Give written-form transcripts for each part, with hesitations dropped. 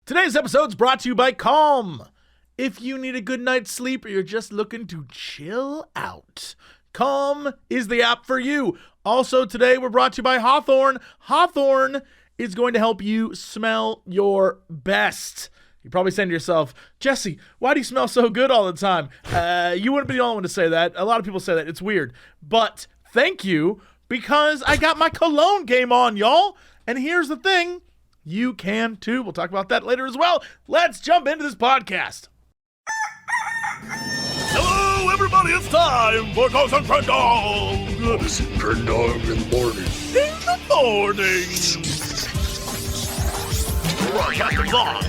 Today's episode is brought to you by Calm. If you need a good night's sleep or you're just looking to chill out, Calm is the app for you. Also, today we're brought to you by Hawthorne. Hawthorne is going to help you smell your best. You're probably saying to yourself, Jesse, why do you smell so good all the time? You wouldn't be the only one to say that. A lot of people say that. It's weird. But thank you, because I got my cologne game on, y'all. And here's the thing. You can too. We'll talk about that later as well. Let's jump into this podcast. Hello, everybody. It's time for Ghost and Crendor. This is Crendor in the morning. In the morning. Broadcasting live.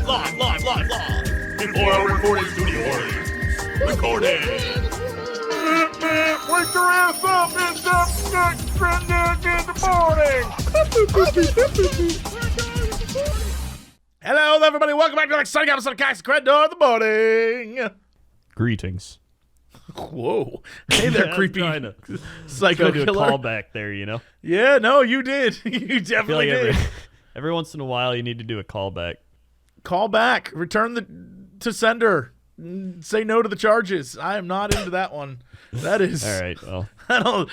In 4 hour recording studios. Recording. Wake your ass up. It's the Crendor in the morning. Hello, everybody. Welcome back to the exciting episode of Crendor in the morning. Greetings. Whoa. Hey there, creepy psycho do a killer. callback there, you know? Yeah, no, you did. You definitely did. Every once in a while, you need to do a callback. Call back. Return to sender. Say no to the charges. I am not into that one. That is... All right, well, I don't...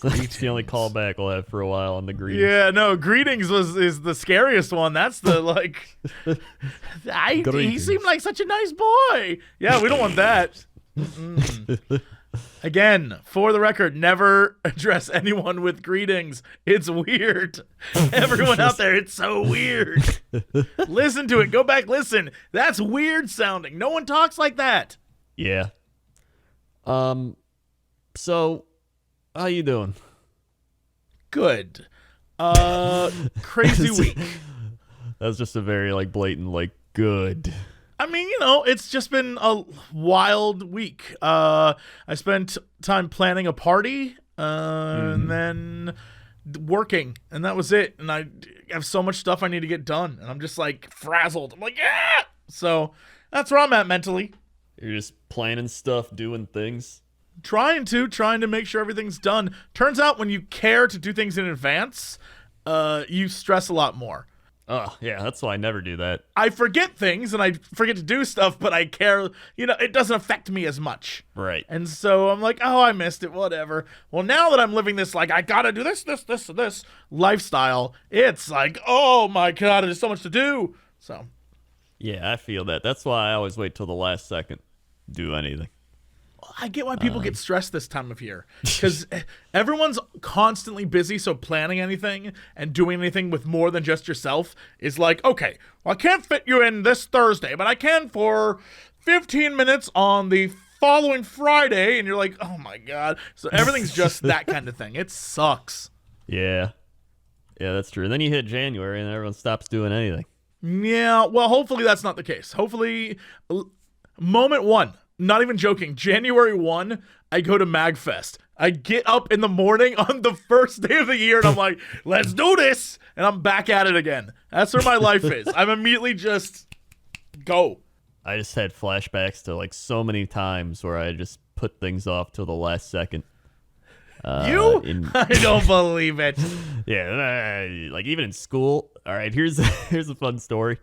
that's the only callback we'll have for a while on the greetings. Yeah, no, greetings is the scariest one. That's the, like... he seemed like such a nice boy. Yeah, we don't want that. Again, for the record, never address anyone with greetings. It's weird. Everyone out there, it's so weird. Listen to it. Go back, listen. That's weird sounding. No one talks like that. Yeah. So, how you doing? Good. Crazy week. That was just a very, blatant, good. I mean, it's just been a wild week. I spent time planning a party, and then working, and that was it. And I have so much stuff I need to get done, and I'm just frazzled. I'm like, yeah! So that's where I'm at mentally. You're just planning stuff, doing things. Trying to make sure everything's done. Turns out when you care to do things in advance, you stress a lot more. Oh, yeah, that's why I never do that. I forget things and I forget to do stuff, but I care, it doesn't affect me as much. Right. And so I'm like, oh, I missed it, whatever. Well, now that I'm living this, I gotta do this, and this lifestyle, it's like, oh my God, there's so much to do. So. Yeah, I feel that. That's why I always wait till the last second to do anything. I get why people get stressed this time of year, because everyone's constantly busy, so planning anything and doing anything with more than just yourself is like, okay, well, I can't fit you in this Thursday, but I can for 15 minutes on the following Friday, and you're like, oh my God. So everything's just that kind of thing. It sucks. Yeah. Yeah, that's true. Then you hit January and everyone stops doing anything. Yeah, well, hopefully that's not the case. Hopefully, moment one. Not even joking. January 1, I go to MagFest. I get up in the morning on the first day of the year, and I'm like, let's do this. And I'm back at it again. That's where my life is. I'm immediately just go. I just had flashbacks to so many times where I just put things off till the last second. I don't believe it. Yeah, even in school. All right, here's a fun story.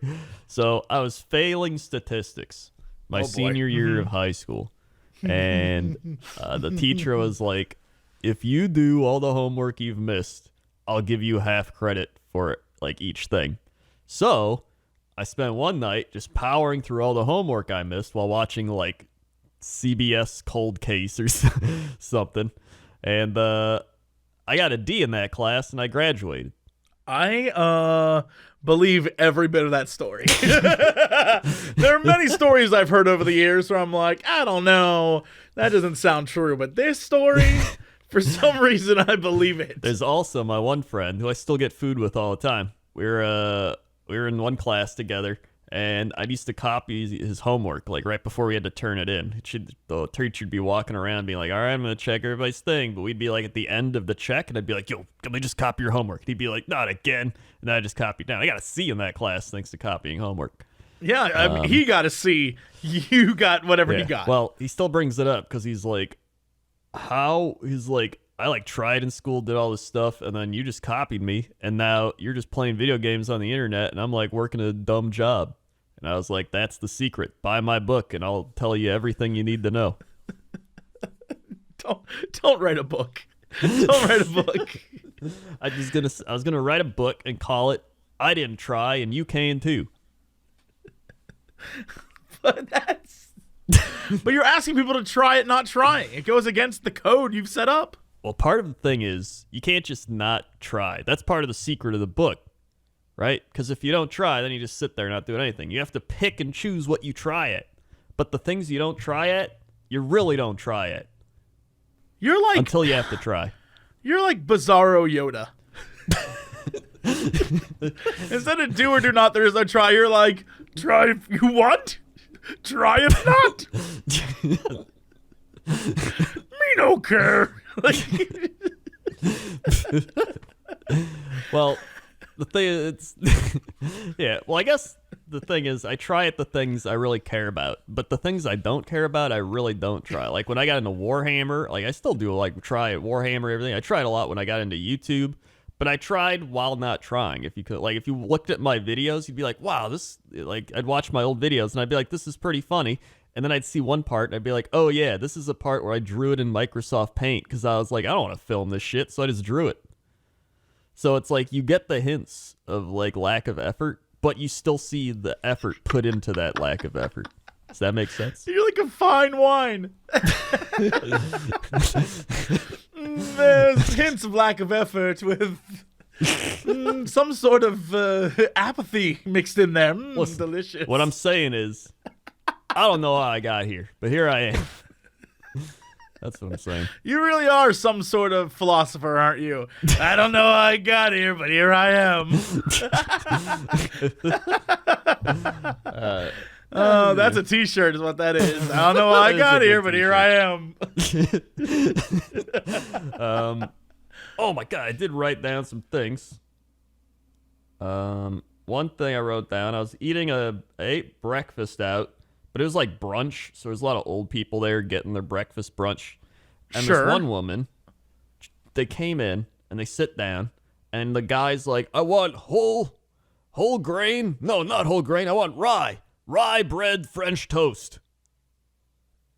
So I was failing statistics my senior year of high school, and the teacher was like, if you do all the homework you've missed, I'll give you half credit for each thing. So I spent one night just powering through all the homework I missed while watching CBS Cold Case or something, and I got a D in that class and I graduated. I believe every bit of that story. There are many stories I've heard over the years where I'm like, I don't know, that doesn't sound true. But this story, for some reason, I believe it. There's also my one friend who I still get food with all the time. We were in one class together, and I used to copy his homework right before we had to turn it in. The teacher would be walking around being like, all right, I'm going to check everybody's thing. But we'd be at the end of the check, and I'd be like, yo, can we just copy your homework? And he'd be like, not again. And then I just copied down. I got a C in that class thanks to copying homework. Yeah, I mean, he got a C. You got whatever he got. Well, he still brings it up because he's like, how? He's like, I tried in school, did all this stuff, and then you just copied me, and now you're just playing video games on the internet, and I'm working a dumb job. And I was like, that's the secret. Buy my book, and I'll tell you everything you need to know. Don't write a book. Don't write a book. I was gonna write a book and call it "I Didn't Try and You Can Too." But you're asking people to try it, not trying. It goes against the code you've set up. Well, part of the thing is you can't just not try. That's part of the secret of the book, right? Because if you don't try, then you just sit there not doing anything. You have to pick and choose what you try at. But the things you don't try at, you really don't try at. You're like until you have to try. You're like Bizarro Yoda. Instead of do or do not, there is no try. You're like, try if you want, try if not. Me no care. Well, the thing is, yeah. Well, I guess the thing is, I try at the things I really care about, but the things I don't care about, I really don't try. Like when I got into Warhammer, like I still do like try at Warhammer, everything. I tried a lot when I got into YouTube, but I tried while not trying. If you could, like, if you looked at my videos, you'd be like, wow, this, like, I'd watch my old videos and I'd be like, this is pretty funny. And then I'd see one part and I'd be like, oh yeah, this is a part where I drew it in Microsoft Paint because I was like, I don't want to film this shit, so I just drew it. So it's like you get the hints of like lack of effort, but you still see the effort put into that lack of effort. Does that make sense? You're like a fine wine. There's hints of lack of effort with some sort of apathy mixed in there. Listen, delicious. What I'm saying is, I don't know how I got here, but here I am. That's what I'm saying. You really are some sort of philosopher, aren't you? I don't know how I got here, but here I am. Oh, that's a t-shirt is what that is. I don't know how I got here, but here I am. Oh my God, I did write down some things. One thing I wrote down, I ate breakfast out, but it was like brunch, so there's a lot of old people there getting their breakfast brunch. And Sure. This one woman, they came in and they sit down, and the guy's like, I want whole grain. No, not whole grain. I want rye bread French toast.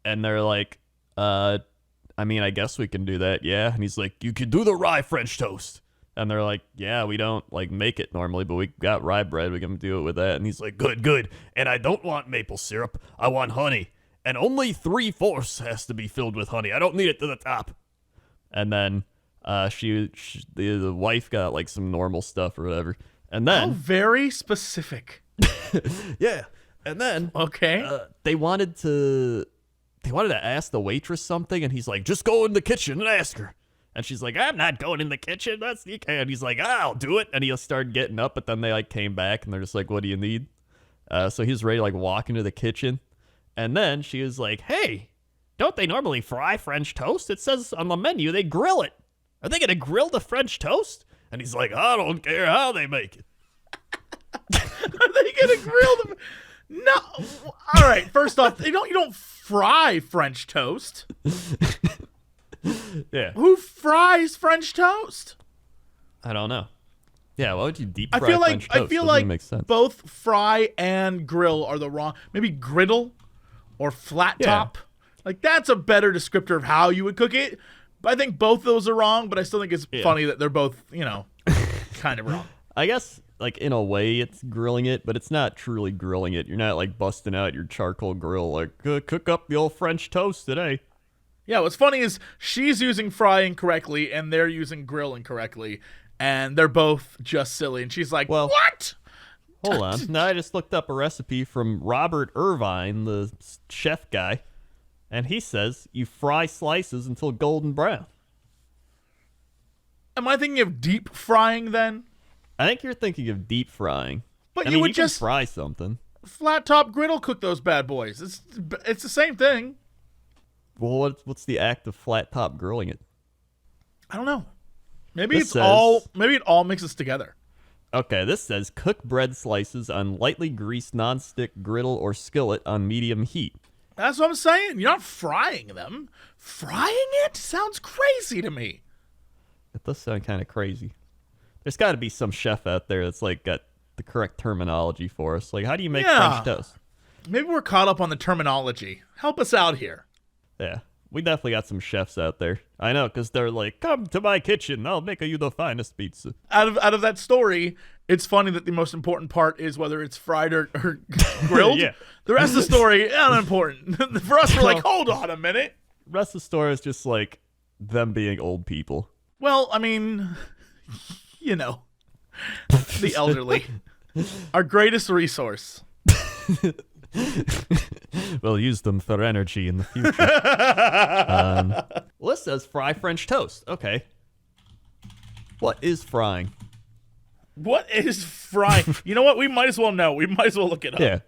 And they're like, I mean, I guess we can do that, yeah. And he's like, you could do the rye French toast. And they're like, yeah, we don't like make it normally, but we got rye bread. We can do it with that. And he's like, good. And I don't want maple syrup. I want honey. And only 3/4 has to be filled with honey. I don't need it to the top. And then the wife got like some normal stuff or whatever. And then very specific. yeah. And then okay, they wanted to ask the waitress something, and he's like, just go in the kitchen and ask her. And she's like, I'm not going in the kitchen. And he's like, I'll do it. And he started getting up, but then they like came back and they're just like, what do you need? So he was ready to like walk into the kitchen. And then she was like, hey, don't they normally fry French toast? It says on the menu they grill it. Are they going to grill the French toast? And he's like, I don't care how they make it. Are they going to grill them? No. All right. First off, you don't fry French toast. Yeah. Who fries French toast? I don't know. Yeah, why would you deep fry French toast? I feel Doesn't like make sense. both fry and grill are the wrong. Maybe griddle or flat top. Like that's a better descriptor of how you would cook it. But I think both of those are wrong, but I still think it's funny that they're both, kind of wrong. I guess like in a way it's grilling it, but it's not truly grilling it. You're not like busting out your charcoal grill like cook up the old French toast today. Yeah, what's funny is she's using fry incorrectly and they're using grill incorrectly, and they're both just silly. And she's like, well, what? Hold on. Now I just looked up a recipe from Robert Irvine, the chef guy, and he says you fry slices until golden brown. Am I thinking of deep frying then? I think you're thinking of deep frying. But you would can just fry something. Flat top griddle cook those bad boys. It's the same thing. Well, what's the act of flat top grilling it? I don't know. Maybe it all mixes together. Okay, this says cook bread slices on lightly greased nonstick griddle or skillet on medium heat. That's what I'm saying. You're not frying them. Frying it sounds crazy to me. It does sound kind of crazy. There's got to be some chef out there that's like got the correct terminology for us. Like, how do you make French toast? Maybe we're caught up on the terminology. Help us out here. Yeah, we definitely got some chefs out there. I know, because they're like, come to my kitchen. I'll make you the finest pizza. Out of that story, it's funny that the most important part is whether it's fried or grilled. Yeah. The rest of the story, unimportant. For us, we're like, hold on a minute. The rest of the story is just like them being old people. Well, I mean, you know, the elderly. Our greatest resource. We'll use them for energy in the future. Well, this says fry French toast. Okay. What is frying? What is frying? You know what? We might as well know. We might as well look it up. Yeah.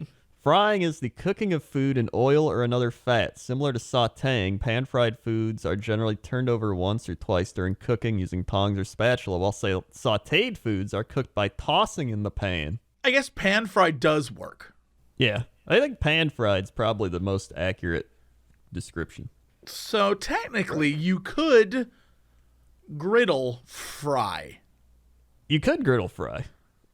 Frying is the cooking of food in oil or another fat. Similar to sautéing, pan-fried foods are generally turned over once or twice during cooking using tongs or spatula, while sautéed foods are cooked by tossing in the pan. I guess pan-fried does work. Yeah. I think pan-fried's probably the most accurate description. So technically, you could griddle fry. You could griddle fry.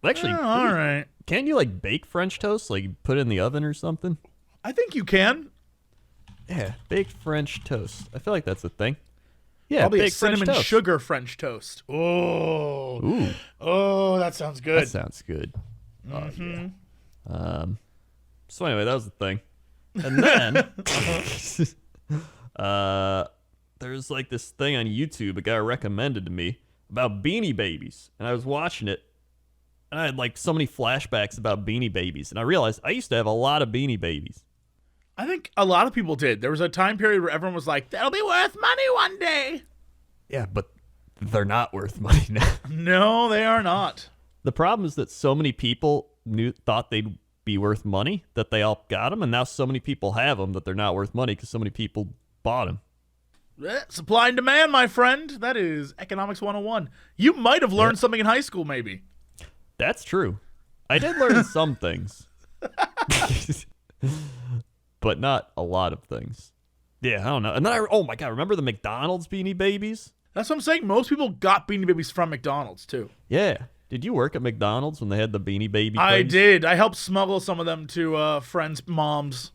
Actually, all right. Can't you like bake French toast? Like put it in the oven or something? I think you can. Yeah, baked French toast. I feel like that's a thing. Yeah, probably a baked French cinnamon toast. sugar French toast. Oh, Ooh, oh, that sounds good. that sounds good. Mm-hmm. Oh, yeah. So anyway, that was the thing. And then there's like this thing on YouTube a guy recommended to me about Beanie Babies, and I was watching it, and I had like so many flashbacks about Beanie Babies, and I realized I used to have a lot of Beanie Babies. I think a lot of people did. There was a time period where everyone was like, "That'll be worth money one day." Yeah, but they're not worth money now. No, they are not. The problem is that so many people thought they'd be worth money that they all got them, and now so many people have them that they're not worth money because so many people bought them. Supply and demand, my friend. That is economics 101. You might have learned something in high school, maybe. That's true. I did learn some things. But not a lot of things. Yeah, I don't know. And then oh my God, remember the McDonald's Beanie Babies? That's what I'm saying. Most people got Beanie Babies from McDonald's, too. Yeah. Did you work at McDonald's when they had the Beanie Baby craze? I did. I helped smuggle some of them to friends' moms.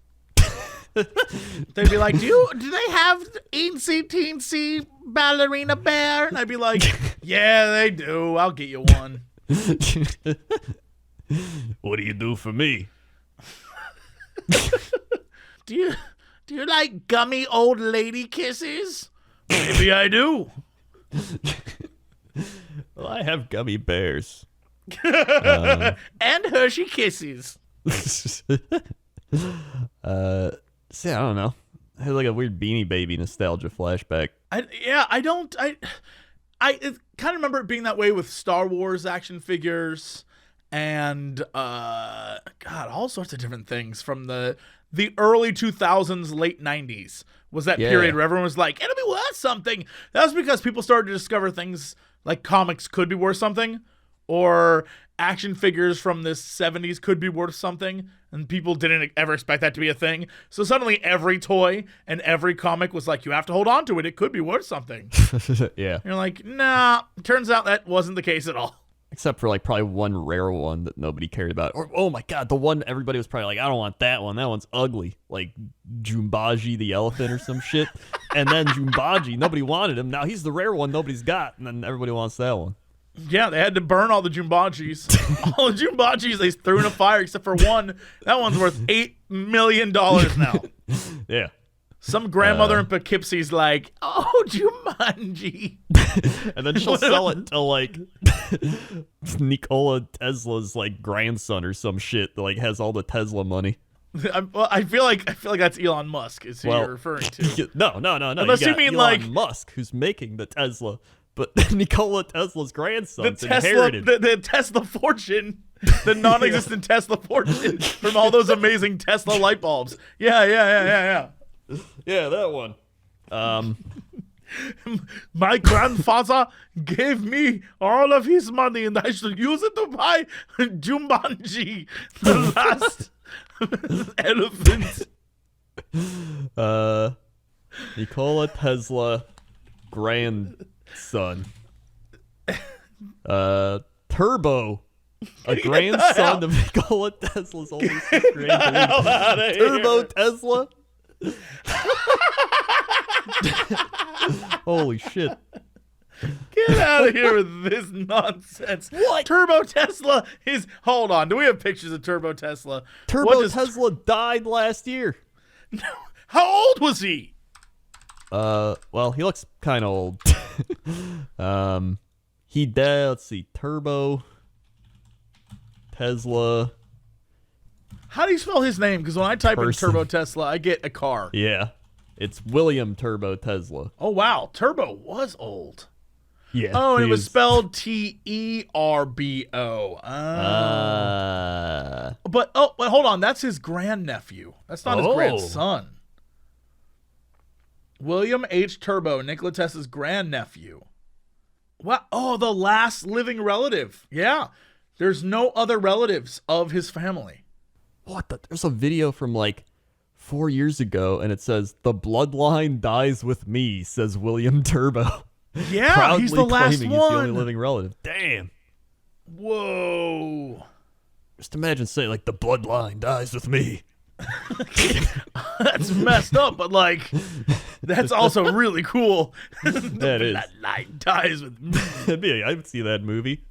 They'd be like, do they have Eensy Teensy Ballerina Bear? And I'd be like, yeah, they do. I'll get you one. What do you do for me? Do you like gummy old lady kisses? Maybe I do. Well, I have gummy bears. And Hershey Kisses. See, I don't know. I had like a weird Beanie Baby nostalgia flashback. I kind of remember it being that way with Star Wars action figures and all sorts of different things from the early 2000s, late 90s was that period where everyone was like, it'll be worth something. That was because people started to discover things like comics could be worth something, or action figures from the 70s could be worth something, and people didn't ever expect that to be a thing. So suddenly every toy and every comic was like, you have to hold on to it. It could be worth something. Yeah. And you're like, nah, turns out that wasn't the case at all. Except for like probably one rare one that nobody cared about. Or, oh my God, the one everybody was probably like, I don't want that one. That one's ugly. Like Jumbaji the elephant or some shit. And then Jumbaji, nobody wanted him. Now he's the rare one nobody's got. And then everybody wants that one. Yeah, they had to burn all the Jumbajis. All the Jumbajis they threw in a fire except for one. That one's worth $8 million now. Yeah. Some grandmother in Poughkeepsie's like, oh, Jumanji. And then she'll sell it to like Nikola Tesla's like grandson or some shit that like has all the Tesla money. I feel like that's Elon Musk is who you're referring to. No. Unless you mean Elon like Musk, who's making the Tesla, but Nikola Tesla's grandson's the Tesla, inherited. the Tesla fortune, the non-existent Tesla fortune from all those amazing Tesla light bulbs. Yeah. Yeah, that one. My grandfather gave me all of his money, and I should use it to buy Jumanji, the last elephant. Nikola Tesla grandson. Turbo A grandson of Nikola Tesla's only sister Angelina. Turbo Tesla. Holy shit. Get out of here with this nonsense. What? Turbo Tesla is... Hold on. Do we have pictures of Turbo Tesla? Tesla died last year. How old was he? Well, he looks kind of old. He died, let's see, Turbo Tesla. How do you spell his name? Because when I type in Person. Turbo Tesla, I get a car. Yeah. It's William Turbo Tesla. Oh, wow. Turbo was old. Yeah. Oh, and it was is. spelled Terbo. But hold on. That's his grandnephew. That's not his grandson. William H. Turbo, Nikola Tesla's grandnephew. What? Oh, the last living relative. Yeah. There's no other relatives of his family. What the? There's a video from like 4 years ago, and it says, "The bloodline dies with me," says William Turbo. Yeah, Proudly he's the last claiming one. He's the only living relative. Damn. Whoa. Just imagine saying, like, the bloodline dies with me. That's messed up, but like, that's also really cool. That is. Bloodline dies with me. I would see that movie.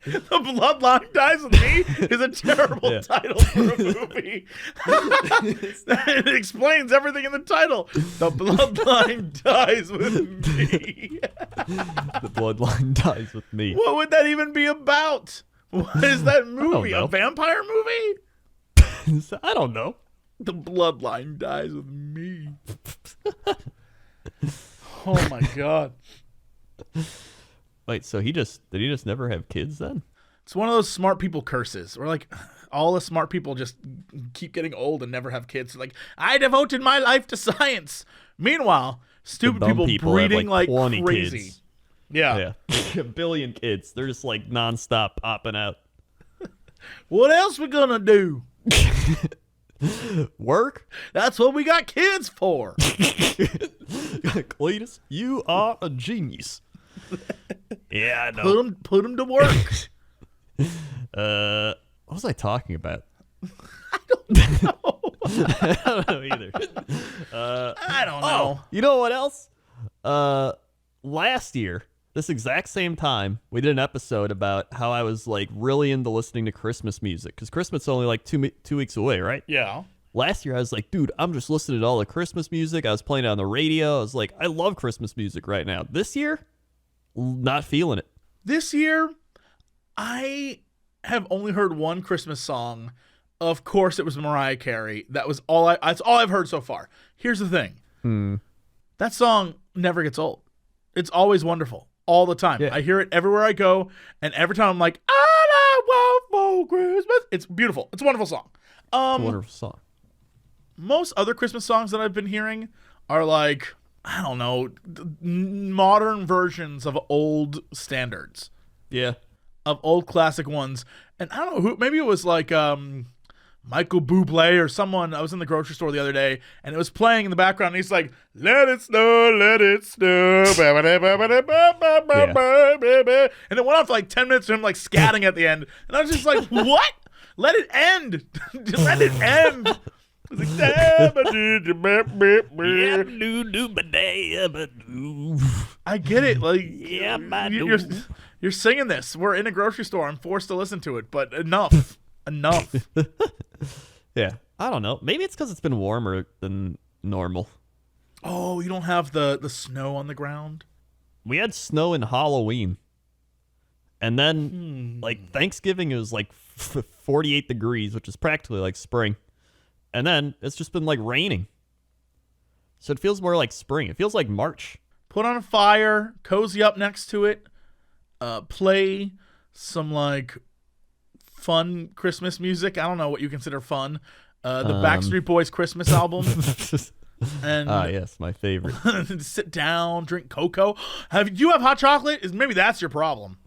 The Bloodline Dies With Me is a terrible title for a movie. It explains everything in the title. The Bloodline Dies With Me. The bloodline dies with me. What would that even be about? What is that movie? A vampire movie? I don't know. The Bloodline Dies With Me. Oh my God. Wait, so did he just never have kids then? It's one of those smart people curses where like all the smart people just keep getting old and never have kids. Like, I devoted my life to science. Meanwhile, stupid people breeding have, like 20 crazy. Kids. Yeah. A billion kids. They're just like nonstop popping out. What else we gonna do? Work? That's what we got kids for. Cletus, you are a genius. Yeah, I know. Put them to work. What was I talking about? I don't know. I don't know either. I don't know. You know what else? Last year, this exact same time, we did an episode about how I was like really into listening to Christmas music because Christmas is only like 2 weeks away, right? Yeah. Last year, I was like, dude, I'm just listening to all the Christmas music. I was playing it on the radio. I was like, I love Christmas music right now. This year, not feeling it. This year, I have only heard one Christmas song. Of course, it was Mariah Carey. That's all I've heard so far. Here's the thing. That song never gets old. It's always wonderful. All the time. Yeah. I hear it everywhere I go, and every time I'm like, all I want for Christmas. It's beautiful. It's a wonderful song. It's a wonderful song. Most other Christmas songs that I've been hearing are like, I don't know, modern versions of old standards. Yeah. Of old classic ones. And I don't know who, maybe it was like Michael Bublé or someone. I was in the grocery store the other day and it was playing in the background and he's like, let it snow, let it snow. Yeah. And it went on for like 10 minutes of him like scatting at the end. And I was just like, what? Let it end. Let it end. It's like, I get it. Like, you're singing this. We're in a grocery store. I'm forced to listen to it, but enough. Enough. Yeah. I don't know. Maybe it's because it's been warmer than normal. Oh, you don't have the snow on the ground? We had snow in Halloween. And then, like, Thanksgiving, it was like 48 degrees, which is practically like spring. And then it's just been like raining. So it feels more like spring. It feels like March. Put on a fire, cozy up next to it, play some like fun Christmas music. I don't know what you consider fun. The Backstreet Boys Christmas album. And yes, my favorite. Sit down, drink cocoa. Do you have hot chocolate? Maybe that's your problem.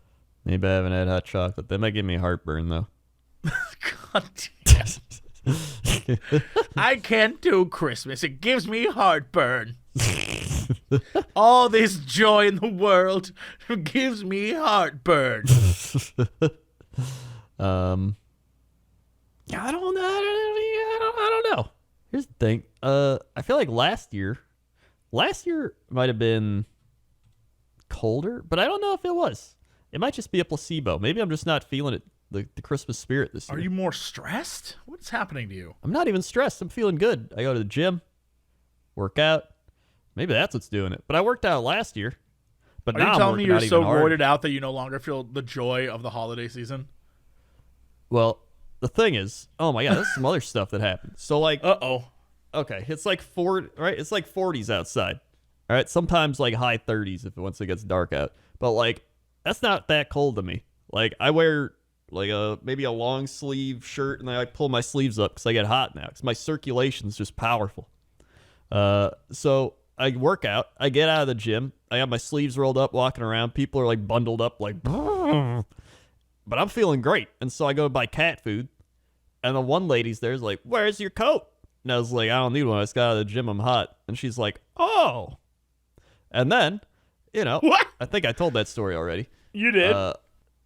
Maybe I haven't had hot chocolate. That might give me heartburn though. God damn. I can't do Christmas. It gives me heartburn. All this joy in the world gives me heartburn. Yeah, I don't know. I don't know. Here's the thing. I feel like last year might have been colder, but I don't know if it was. It might just be a placebo. Maybe I'm just not feeling it, the Christmas spirit this year. Are you more stressed? What's happening to you? I'm not even stressed. I'm feeling good. I go to the gym, work out. Maybe that's what's doing it. But I worked out last year. But Are now you I'm telling me working you're out so even harder. roided out that you no longer feel the joy of the holiday season? Well, the thing is, oh my God, that's some other stuff that happened. So like, okay, it's like 40, right? It's like 40s outside. All right, sometimes like high 30s once it gets dark out. But like, that's not that cold to me. Like I wear like maybe a long sleeve shirt and then I pull my sleeves up because I get hot now because my circulation's just powerful. So I work out, I get out of the gym, I have my sleeves rolled up, walking around. People are like bundled up, like, but I'm feeling great. And so I go buy cat food, and the one lady's there's like, "Where's your coat?" And I was like, "I don't need one. I just got out of the gym. I'm hot." And she's like, "Oh." And then, What? I think I told that story already. You did.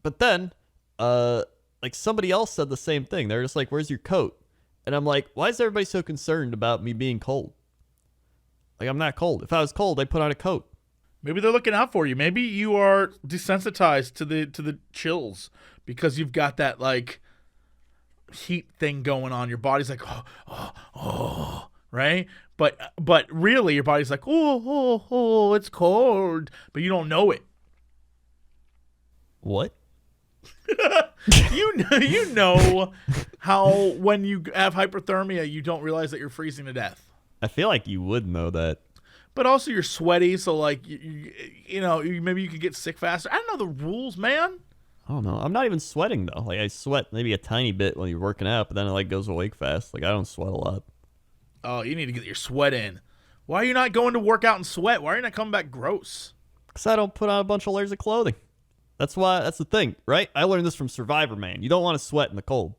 But then, like somebody else said the same thing. They're just like, "Where's your coat?" And I'm like, "Why is everybody so concerned about me being cold? Like I'm not cold. If I was cold, I'd put on a coat." Maybe they're looking out for you. Maybe you are desensitized to the chills because you've got that like heat thing going on. Your body's like, oh, right? But really, your body's like, oh, it's cold, but you don't know it. What? You know how when you have hypothermia, you don't realize that you're freezing to death. I feel like you would know that. But also you're sweaty, so like maybe you could get sick faster. I don't know the rules, man. I don't know. I'm not even sweating though. Like I sweat maybe a tiny bit when you're working out, but then it like goes away fast. Like I don't sweat a lot. Oh, you need to get your sweat in. Why are you not going to work out and sweat? Why are you not coming back gross? Because I don't put on a bunch of layers of clothing. That's the thing, right? I learned this from Survivor Man. You don't want to sweat in the cold.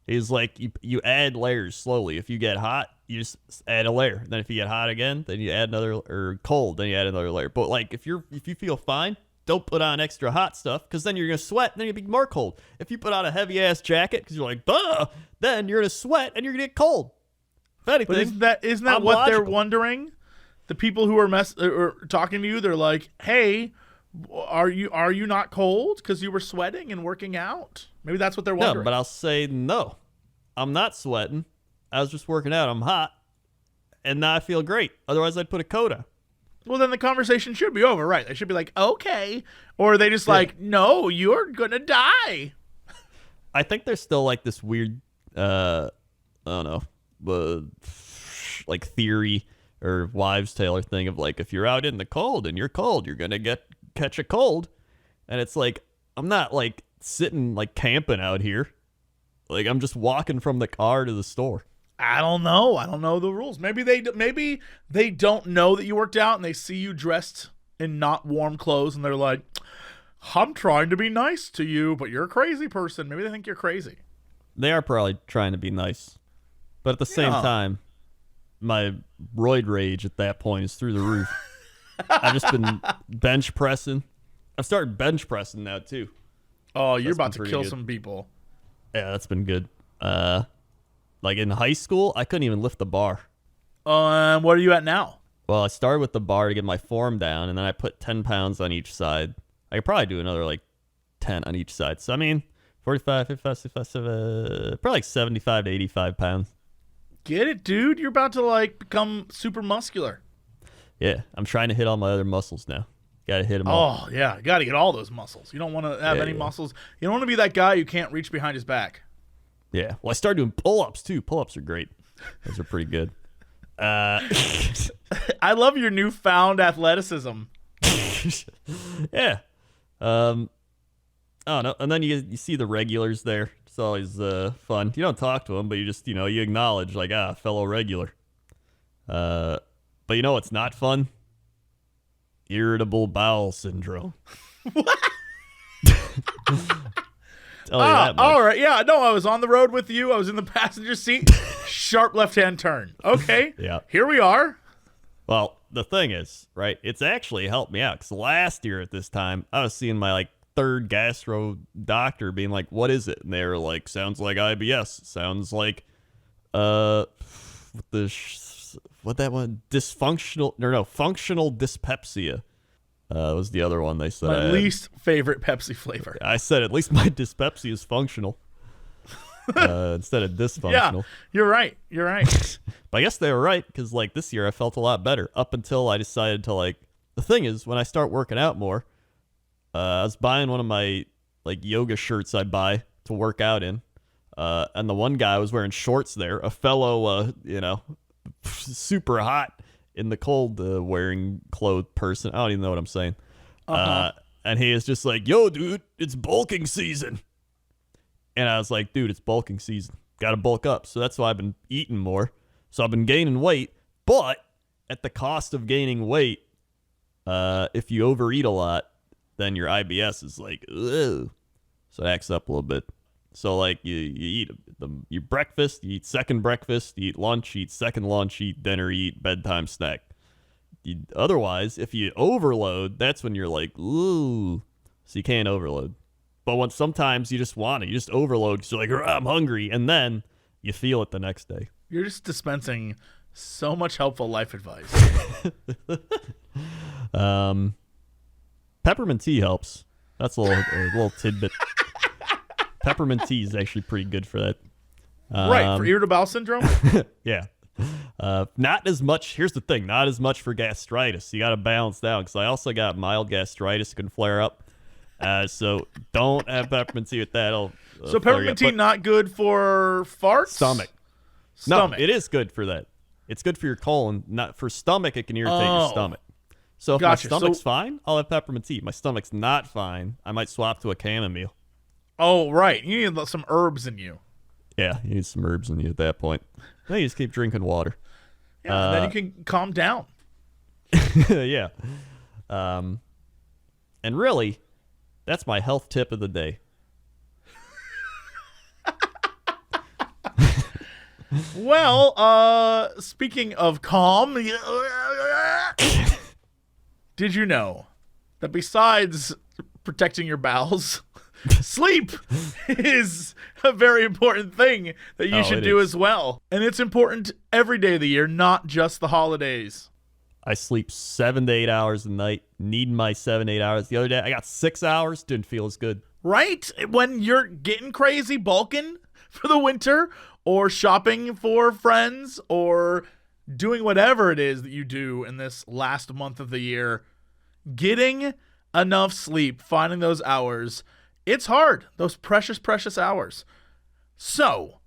He's like you add layers slowly. If you get hot, you just add a layer. Then if you get hot again, then you add another, or cold, then you add another layer. But like if you feel fine, don't put on extra hot stuff because then you're gonna sweat. And then you'll be more cold. If you put on a heavy ass jacket because you're like, duh, then you're gonna sweat and you're gonna get cold. If anything, but isn't that what they're wondering? The people who are talking to you, they're like, hey, are you not cold because you were sweating and working out? Maybe that's what they're wondering. No, but I'll say no. I'm not sweating. I was just working out. I'm hot. And now I feel great. Otherwise, I'd put a coat on. Well, then the conversation should be over, right? They should be like, okay. Or are they just like, no, you're going to die. I think there's still like this weird, I don't know, like theory or wives' tale or thing of like, if you're out in the cold and you're cold, you're going to catch a cold. And it's like, I'm not like sitting like camping out here. Like I'm just walking from the car to the store. I don't know. I don't know the rules. Maybe they don't know that you worked out and they see you dressed in not warm clothes and they're like, I'm trying to be nice to you, but you're a crazy person. Maybe they think you're crazy. They are probably trying to be nice. But at the same time, my roid rage at that point is through the roof. I've just been bench pressing. I've started bench pressing now too. Oh, you're about to kill some people. Yeah, that's been good. Like in high school, I couldn't even lift the bar. What are you at now? Well, I started with the bar to get my form down, and then I put 10 pounds on each side. I could probably do another like 10 on each side. So I mean, 45, 55, 55, probably like 75 to 85 pounds. Get it, dude. You're about to like become super muscular. Yeah, I'm trying to hit all my other muscles now. Got to hit them all. Oh, yeah. Got to get all those muscles. You don't want to have any muscles. You don't want to be that guy who can't reach behind his back. Yeah. Well, I started doing pull-ups, too. Pull-ups are great. Those are pretty good. I love your newfound athleticism. Yeah. I don't know. And then you see the regulars there. It's always fun. You don't talk to them, but you just, you acknowledge, like, fellow regular. But you know what's not fun? Irritable bowel syndrome. What? Tell you that much. All right. Yeah, no, I was on the road with you. I was in the passenger seat. Sharp left-hand turn. Okay. Yeah. Here we are. Well, the thing is, right, it's actually helped me out because last year at this time, I was seeing my, third gastro doctor being like, what is it? And they were like, sounds like IBS. Sounds like, what that one? Functional dyspepsia. Was the other one they said. My least favorite Pepsi flavor. I said at least my dyspepsia is functional instead of dysfunctional. Yeah, you're right. But I guess they were right because like this year I felt a lot better up until I decided to like. The thing is, when I start working out more, I was buying one of my like yoga shirts I buy to work out in, and the one guy was wearing shorts there, a fellow, super hot in the cold wearing clothed person. I don't even know what I'm saying. And he is just like, yo, dude, it's bulking season. And I was like, dude, it's bulking season. Got to bulk up. So that's why I've been eating more. So I've been gaining weight, but at the cost of gaining weight, if you overeat a lot, then your IBS is like, ugh. So it acts up a little bit. So like you eat your breakfast, you eat second breakfast, you eat lunch, you eat second lunch, you eat dinner, you eat bedtime snack. Otherwise, if you overload, that's when you're like, ooh. So you can't overload. But sometimes you just want it. You just overload because you're like, I'm hungry. And then you feel it the next day. You're just dispensing so much helpful life advice. Peppermint tea helps. That's a little tidbit. Peppermint tea is actually pretty good for that. Right, for irritable bowel syndrome? Yeah. Not as much. Here's the thing. Not as much for gastritis. You got to balance that because I also got mild gastritis. It can flare up. So don't have peppermint tea with that. So peppermint tea not good for farts? Stomach. No, it is good for that. It's good for your colon. Not for stomach. It can irritate your stomach. So if my stomach's fine, I'll have peppermint tea. If my stomach's not fine, I might swap to a chamomile. Oh, right. You need some herbs in you. Yeah, you need some herbs in you at that point. Then you just keep drinking water. Yeah, and then you can calm down. Yeah. And really, that's my health tip of the day. Well, speaking of calm, did you know that besides protecting your bowels, sleep is a very important thing that you should do as well. And it's important every day of the year, not just the holidays. I sleep 7 to 8 hours a night, need my 7, 8 hours. The other day, I got 6 hours, didn't feel as good. Right? When you're getting crazy bulking for the winter or shopping for friends or doing whatever it is that you do in this last month of the year, getting enough sleep, finding those hours, it's hard. Those precious, precious hours. So,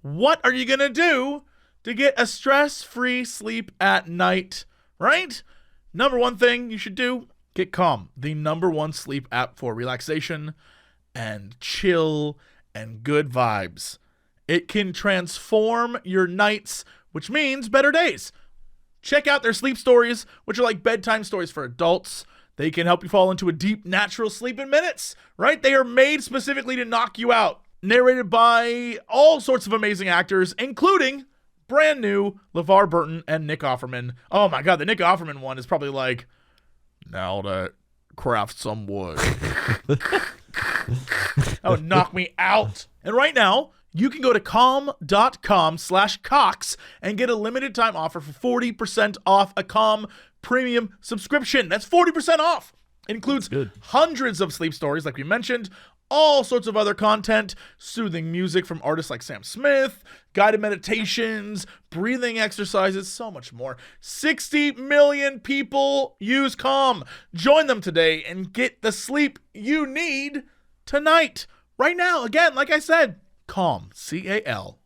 what are you going to do to get a stress-free sleep at night, right? Number one thing you should do, get Calm, the number one sleep app for relaxation and chill and good vibes. It can transform your nights, which means better days. Check out their sleep stories, which are like bedtime stories for adults. They can help you fall into a deep, natural sleep in minutes, right? They are made specifically to knock you out. Narrated by all sorts of amazing actors, including brand new LeVar Burton and Nick Offerman. Oh my God, the Nick Offerman one is probably like, now to craft some wood. That would knock me out. And right now, you can go to calm.com/Cox and get a limited time offer for 40% off a Calm premium subscription. That's 40% off. It includes hundreds of sleep stories, like we mentioned, all sorts of other content, soothing music from artists like Sam Smith, guided meditations, breathing exercises, so much more. 60 million people use Calm. Join them today and get the sleep you need tonight. Right now, again, like I said, Calm, CALM.com,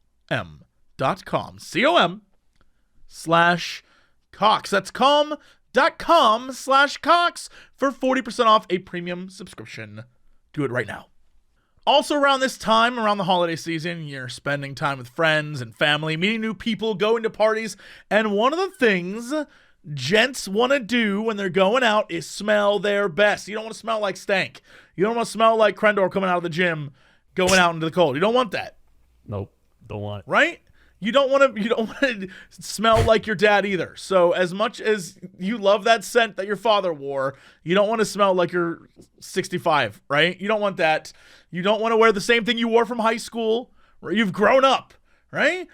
COM/Cox. That's calm.com/Cox for 40% off a premium subscription. Do it right now. Also around this time, around the holiday season, you're spending time with friends and family, meeting new people, going to parties, and one of the things gents want to do when they're going out is smell their best. You don't want to smell like stank. You don't want to smell like Crendor coming out of the gym, going out into the cold. You don't want that. Nope, don't want it. Right? you don't want to smell like your dad either. So as much as you love that scent that your father wore, you don't want to smell like you're 65, right? You don't want that. You don't want to wear the same thing you wore from high school. You've grown up, right?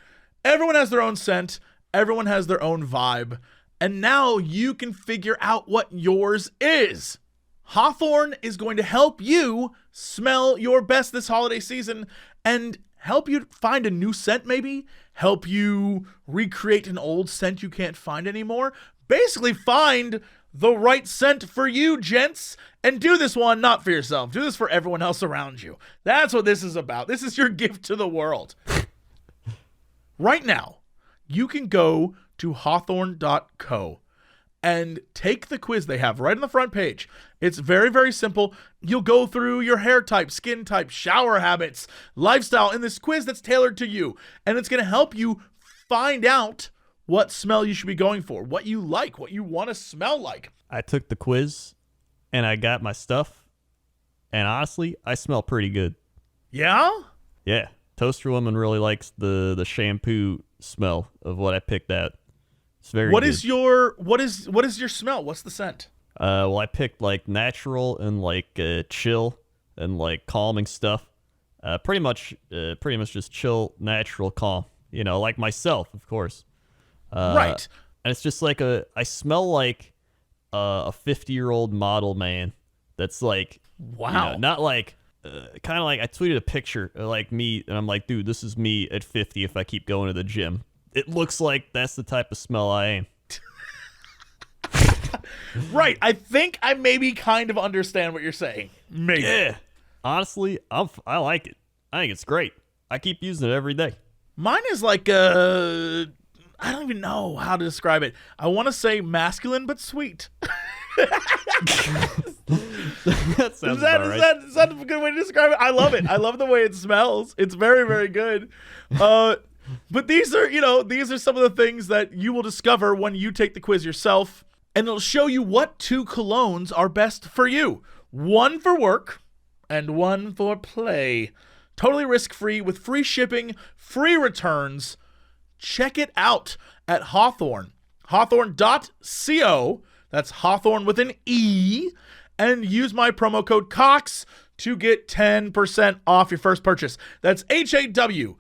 Everyone has their own scent. Everyone has their own vibe. And now you can figure out what yours is. Hawthorne is going to help you smell your best this holiday season and help you find a new scent, maybe help you recreate an old scent you can't find anymore. Basically find the right scent for you, gents, and do this one not for yourself. Do this for everyone else around you. That's what this is about. This is your gift to the world. Right now, you can go to hawthorne.co and take the quiz they have right on the front page. It's very, very simple. You'll go through your hair type, skin type, shower habits, lifestyle in this quiz that's tailored to you. And it's going to help you find out what smell you should be going for, what you like, what you want to smell like. I took the quiz and I got my stuff. And honestly, I smell pretty good. Yeah? Yeah. Toaster Woman really likes the shampoo smell of what I picked out. It's very What good. is your smell? What's the scent? Well, I picked like natural and like chill and like calming stuff. Pretty much just chill, natural, calm. You know, like myself, of course. Right. And it's just like I smell like a 50-year-old model man. That's like, Wow. not like, kind of like I tweeted a picture of like me, and I'm like, dude, this is me at 50 if I keep going to the gym. It looks like that's the type of smell I am. Right. I think I maybe kind of understand what you're saying. Maybe. Yeah. Honestly, I like it. I think it's great. I keep using it every day. Mine is like I don't even know how to describe it. I want to say masculine but sweet. That sounds about right. Is that a good way to describe it? I love it. I love the way it smells. It's very, very good. But these are some of the things that you will discover when you take the quiz yourself, and it'll show you what 2 colognes are best for you. One for work and one for play. Totally risk-free with free shipping, free returns. Check it out at Hawthorne. Hawthorne.co. That's Hawthorne with an E. And use my promo code COX to get 10% off your first purchase. That's HAWTHORNE.co.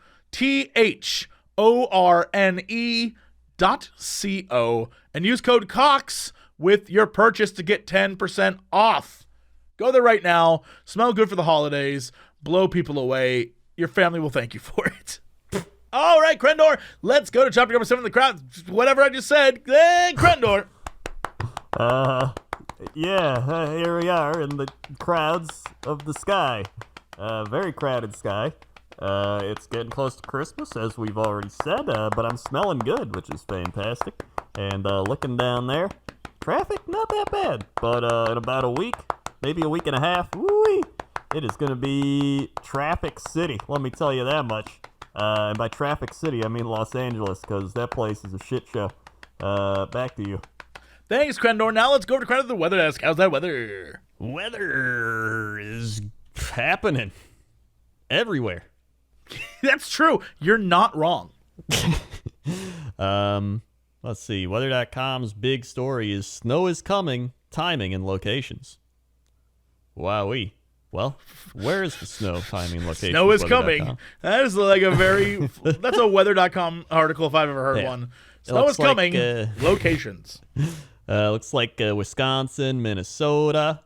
And use code COX with your purchase to get 10% off. Go there right now. Smell good for the holidays. Blow people away. Your family will thank you for it. All right, Crendor, let's go to chapter number 7 of the crowd. Whatever I just said. Hey, Crendor. Yeah, here we are in the crowds of the sky. Very crowded sky. It's getting close to Christmas, as we've already said, but I'm smelling good, which is fantastic. And looking down there, traffic, not that bad. But in about a week, maybe a week and a half, woo-wee, it is going to be Traffic City, let me tell you that much. And by Traffic City, I mean Los Angeles, because that place is a shit show. Back to you. Thanks, Crendor. Now let's go over to Crendor the weather desk. How's that weather? Weather is happening everywhere. That's true. You're not wrong. Let's see. Weather.com's big story is snow is coming, timing and locations. Wowee. Well, where is the snow, timing, location? Snow is coming. That is like that's a weather.com article if I've ever heard one. Snow is coming, locations. Looks like Wisconsin, Minnesota,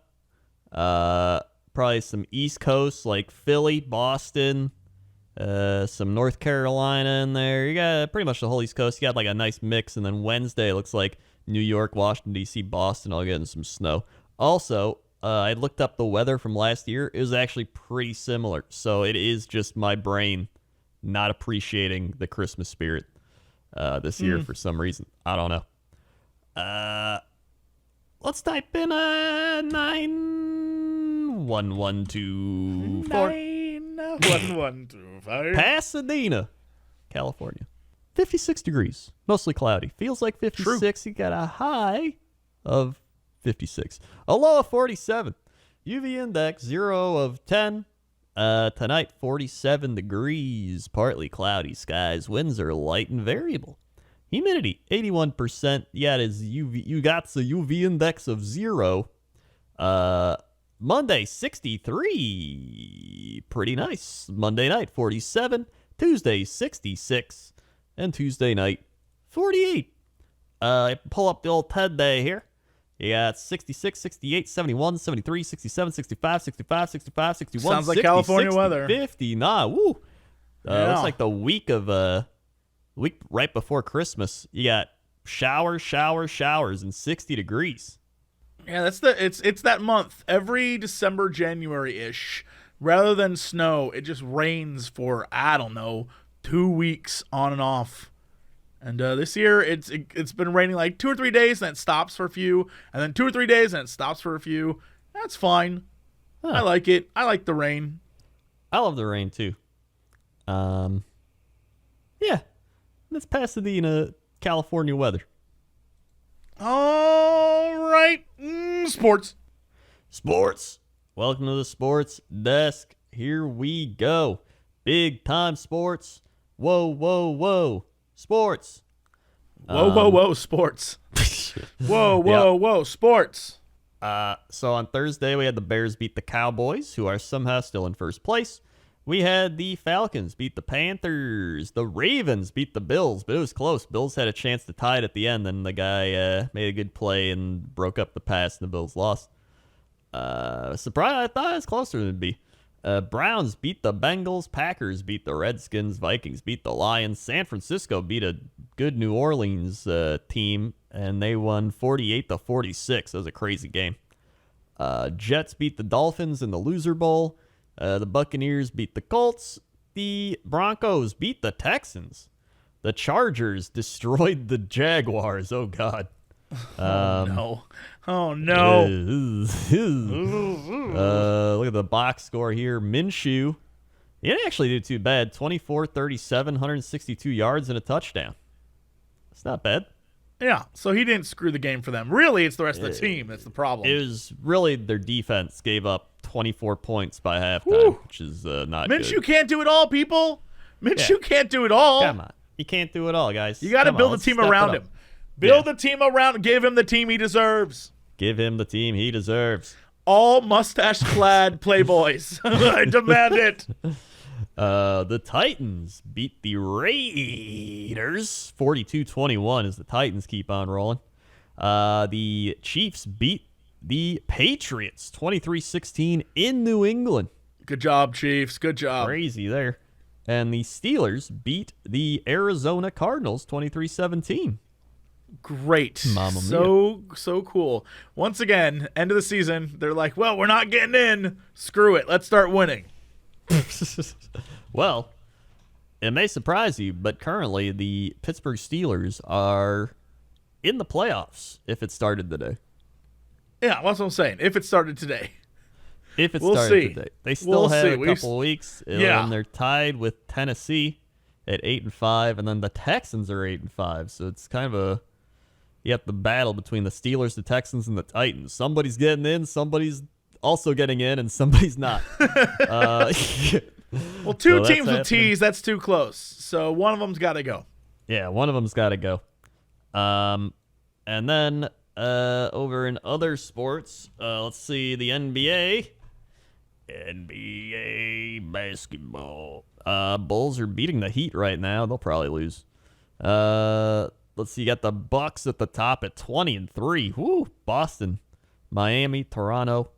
probably some East Coast like Philly, Boston, some North Carolina in there. You got pretty much the whole East Coast. You got like a nice mix, and then Wednesday looks like New York, Washington, D.C., Boston all getting some snow. Also, I looked up the weather from last year. It was actually pretty similar, so it is just my brain not appreciating the Christmas spirit this year for some reason. I don't know. Let's type in 91124. 91125. Pasadena, California. 56 degrees, mostly cloudy. Feels like 56. True. You got a high of 56. A low of 47. UV index 0 of 10. Tonight, 47 degrees, partly cloudy skies. Winds are light and variable. Humidity, 81%. Yeah, you got the UV index of 0. Monday, 63. Pretty nice. Monday night, 47. Tuesday, 66. And Tuesday night, 48. Pull up the old TED day here. You got 66, 68, 71, 73, 67, 65, 65, 65, 61, Sounds like 60, California 60, weather. 50. Nah, woo. Yeah. Looks like the week right before Christmas. You got showers, and 60 degrees. Yeah, it's that month. Every December, January-ish, rather than snow, it just rains for, I don't know, 2 weeks on and off. And this year, it's been raining like 2 or 3 days, and then it stops for a few, and then 2 or 3 days, and it stops for a few. That's fine. Huh. I like it. I like the rain. I love the rain too. Yeah, that's Pasadena, California weather. All right, sports. Welcome to the sports desk. Here we go. Big time sports. Whoa. Sports. Whoa, sports. Whoa, sports. So on Thursday, we had the Bears beat the Cowboys, who are somehow still in first place. We had the Falcons beat the Panthers. The Ravens beat the Bills, but it was close. Bills had a chance to tie it at the end, then the guy made a good play and broke up the pass, and the Bills lost. Surprise! I thought it was closer than it'd be. Browns beat the Bengals. Packers beat the Redskins. Vikings beat the Lions. San Francisco beat a good New Orleans team, and they won 48-46. That was a crazy game. Jets beat the Dolphins in the Loser Bowl. The Buccaneers beat the Colts. The Broncos beat the Texans. The Chargers destroyed the Jaguars. Oh, God. Oh, no. Look at the box score here. Minshew, he didn't actually do too bad. 24-37, 162 yards and a touchdown. It's not bad. Yeah, so he didn't screw the game for them. Really, it's the rest of the team that's the problem. It was really their defense gave up 24 points by halftime, which is not good. Minshew can't do it all, people. Minshew can't do it all. Come on. You can't do it all, guys. You got to build a team around him. Build the team around. Give him the team he deserves. Give him the team he deserves. All mustache-clad playboys. I demand it. The Titans beat the Raiders 42-21 as the Titans keep on rolling. The Chiefs beat the Patriots 23-16 in New England. Good job, Chiefs. Good job. Crazy there. And the Steelers beat the Arizona Cardinals 23-17. Great. Mamma mia. So cool. Once again, end of the season, they're like, well, we're not getting in. Screw it. Let's start winning. Well, it may surprise you, but currently the Pittsburgh Steelers are in the playoffs if it started today. Yeah, that's what I'm saying. If it started today. If it We'll started see. today. They still have a couple weeks, Yeah. and they're tied with Tennessee at 8-5, and then the Texans are 8-5. So it's kind of you have the battle between the Steelers, the Texans, and the Titans. Somebody's getting in, somebody's also getting in, and somebody's not. Well, two teams with T's, that's too close. So one of them's got to go. Yeah, one of them's got to go. And then over in other sports, let's see, the NBA basketball. Bulls are beating the Heat right now. They'll probably lose. Let's see, you got the Bucks at the top at 20-3. Woo! Boston, Miami, Toronto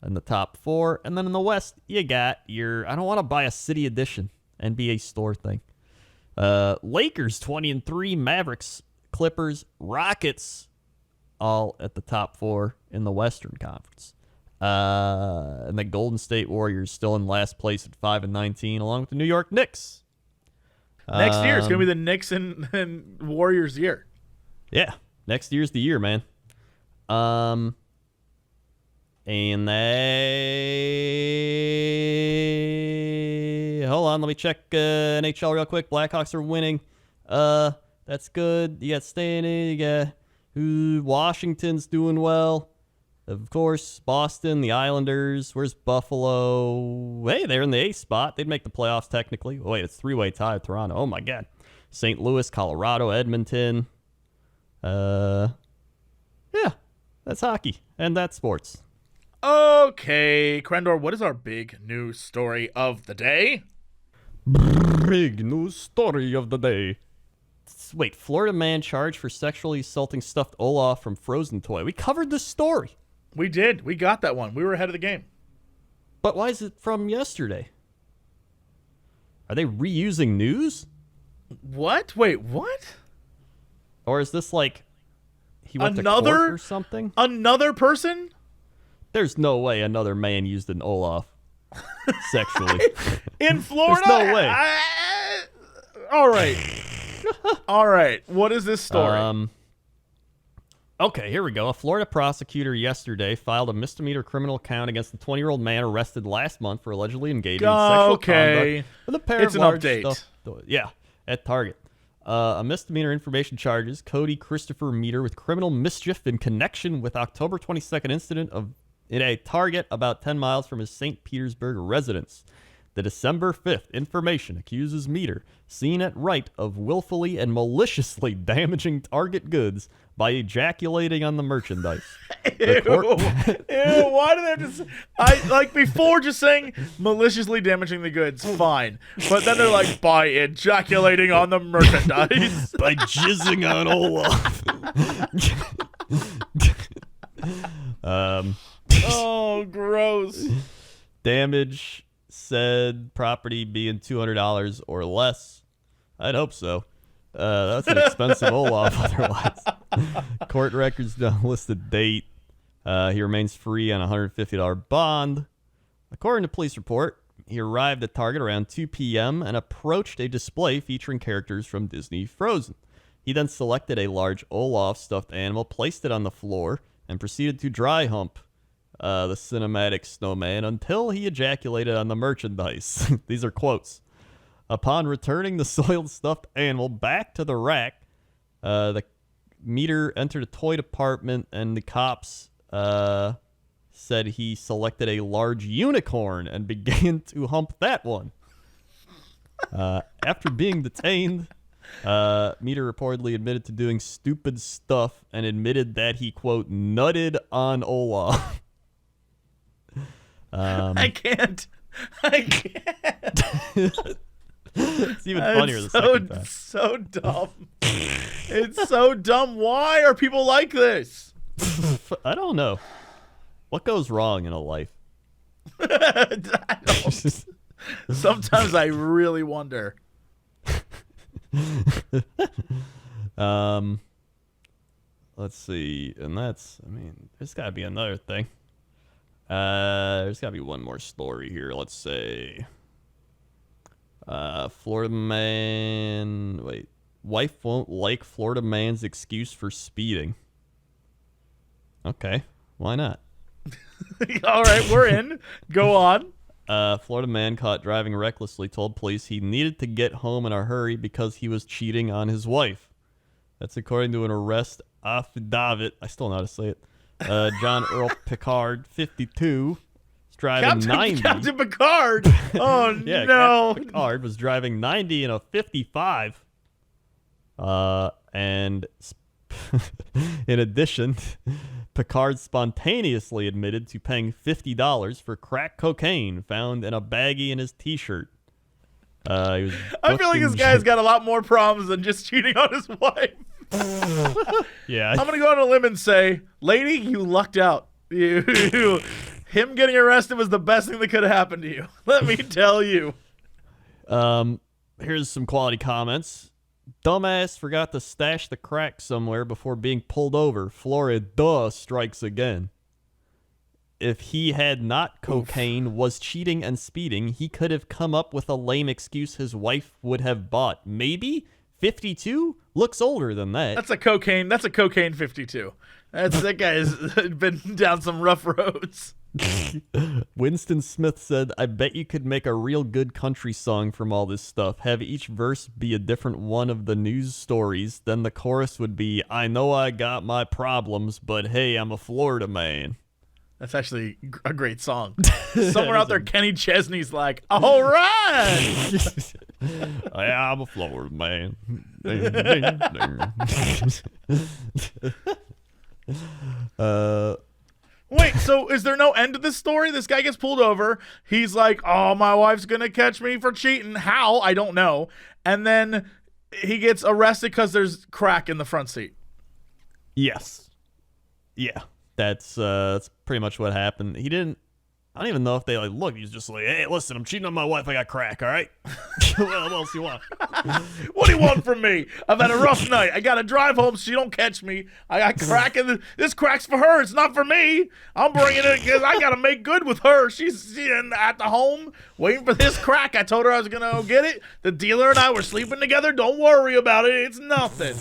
in the top 4. And then in the West, you got I don't want to buy a City Edition NBA store thing. Lakers 20-3, Mavericks, Clippers, Rockets, all at the top 4 in the Western Conference. And the Golden State Warriors still in last place at 5-19, along with the New York Knicks. Next year, it's going to be the Knicks and Warriors year. Yeah, next year's the year, man. And hold on, let me check NHL real quick. Blackhawks are winning. That's good. You got staying in. You got Washington's doing well. Of course, Boston, the Islanders. Where's Buffalo? Hey, they're in the 8th spot. They'd make the playoffs technically. Oh, wait, it's 3-way tie with Toronto. Oh, my God. St. Louis, Colorado, Edmonton. Yeah, that's hockey. And that's sports. Okay, Crendor, what is our big news story of the day? Big news story of the day. Wait, Florida man charged for sexually assaulting stuffed Olaf from Frozen toy. We covered this story. We did. We got that one. We were ahead of the game. But why is it from yesterday? Are they reusing news? What? Wait, what? Or is this like he went to court or something? Another person? There's no way another man used an Olaf sexually. In Florida? There's no way. All right. All right. What is this story? Okay, here we go. A Florida prosecutor yesterday filed a misdemeanor criminal count against the 20-year-old man arrested last month for allegedly engaging in sexual conduct with a pair It's of an large update. stuffed toys. Yeah, at Target. A misdemeanor information charges Cody Christopher Meter with criminal mischief in connection with October 22nd incident in a Target about 10 miles from his St. Petersburg residence. The December 5th information accuses Meter, seen at right, of willfully and maliciously damaging Target goods by ejaculating on the merchandise. Ew, why do they have to before just saying maliciously damaging the goods, fine. But then they're like, by ejaculating on the merchandise. By jizzing on Olaf. Oh, gross. Damage said property being $200 or less. I'd hope so. That's an expensive Olaf otherwise. Court records don't list a date. He remains free on a $150 bond. According to police report, he arrived at Target around 2 p.m. and approached a display featuring characters from Disney Frozen. He then selected a large Olaf stuffed animal, placed it on the floor, and proceeded to dry hump the cinematic snowman until he ejaculated on the merchandise. These are quotes. Upon returning the soiled stuffed animal back to the rack, the Meter entered a toy department and the cops said he selected a large unicorn and began to hump that one. After being detained, Meter reportedly admitted to doing stupid stuff and admitted that he, quote, nutted on Olaf. I can't. It's even funnier the second time. So dumb. It's so dumb. Why are people like this? I don't know. What goes wrong in a life? Sometimes I really wonder. Let's see. And there's got to be another thing. There's got to be one more story here. Let's say Florida man. Wait. Wife won't like Florida man's excuse for speeding. Okay. Why not? All right, we're in. Go on. Florida man caught driving recklessly told police he needed to get home in a hurry because he was cheating on his wife. That's according to an arrest affidavit. I still know how to say it. John Earl Picard, 52, was driving 90. Captain Picard. Oh, yeah, no. Captain Picard was driving 90 in a 55. And in addition, Picard spontaneously admitted to paying $50 for crack cocaine found in a baggie in his T-shirt. I feel like this guy's got a lot more problems than just cheating on his wife. Yeah, I'm gonna go on a limb and say, lady, you lucked out. Him getting arrested was the best thing that could have happened to you. Let me tell you. Here's some quality comments. Dumbass forgot to stash the crack somewhere before being pulled over. Florida strikes again. If he had not cocaine, was cheating and speeding, he could have come up with a lame excuse his wife would have bought. Maybe 52 looks older than that. That's a cocaine 52. That guy's been down some rough roads. Winston Smith said, I bet you could make a real good country song from all this stuff. Have each verse be a different one of the news stories. Then the chorus would be, I know I got my problems, but hey, I'm a Florida man. That's actually a great song. Somewhere out there, Kenny Chesney's like, all right. I am a Florida man. Wait, so is there no end to this story? This guy gets pulled over. He's like, oh, my wife's going to catch me for cheating. How? I don't know. And then he gets arrested because there's crack in the front seat. Yes. Yeah. That's pretty much what happened. He didn't. I don't even know if they like look. He's just like, hey, listen, I'm cheating on my wife. I got crack. All right. What else you want? What do you want from me? I've had a rough night. I got to drive home so she don't catch me. I got crack in this crack's for her. It's not for me. I'm bringing it because I got to make good with her. She's at the home waiting for this crack. I told her I was going to go get it. The dealer and I were sleeping together. Don't worry about it. It's nothing.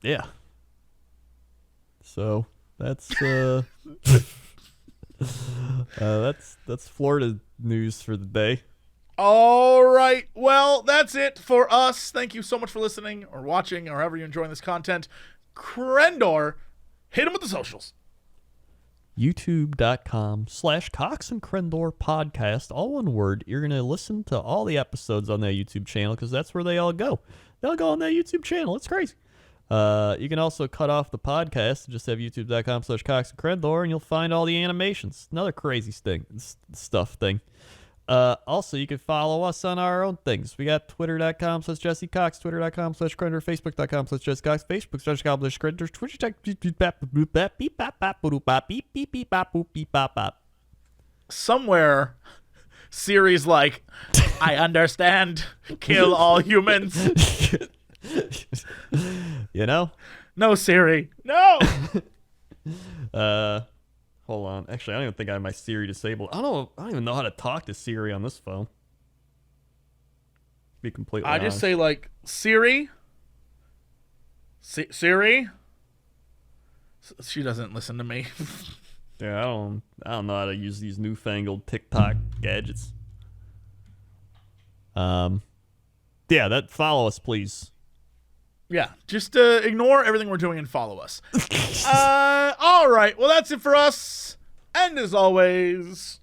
Yeah. So that's that's Florida news for the day. All right. Well, that's it for us. Thank you so much for listening or watching or however you're enjoying this content. Crendor, hit him with the socials. YouTube.com/Cox and Crendor podcast, all one word. You're going to listen to all the episodes on that YouTube channel because that's where they all go. They'll go on that YouTube channel. It's crazy. You can also cut off the podcast and just have youtube.com/Cox and Crendor, and you'll find all the animations. Another crazy stuff thing. Also, you can follow us on our own things. We got twitter.com/Jesse Cox, twitter.com/Crendor, facebook.com/Jesse Cox, facebook.com/Crendor, Twitch. Somewhere, Siri's like, I understand. Kill all humans. You know? No, Siri. No. Hold on. Actually, I don't even think I have my Siri disabled. I don't even know how to talk to Siri on this phone. Be completely honest. I just say like Siri. Siri. She doesn't listen to me. Yeah, I don't know how to use these newfangled TikTok gadgets. Yeah, follow us, please. Yeah, just ignore everything we're doing and follow us. All right, well, that's it for us. And as always,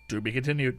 to be continued.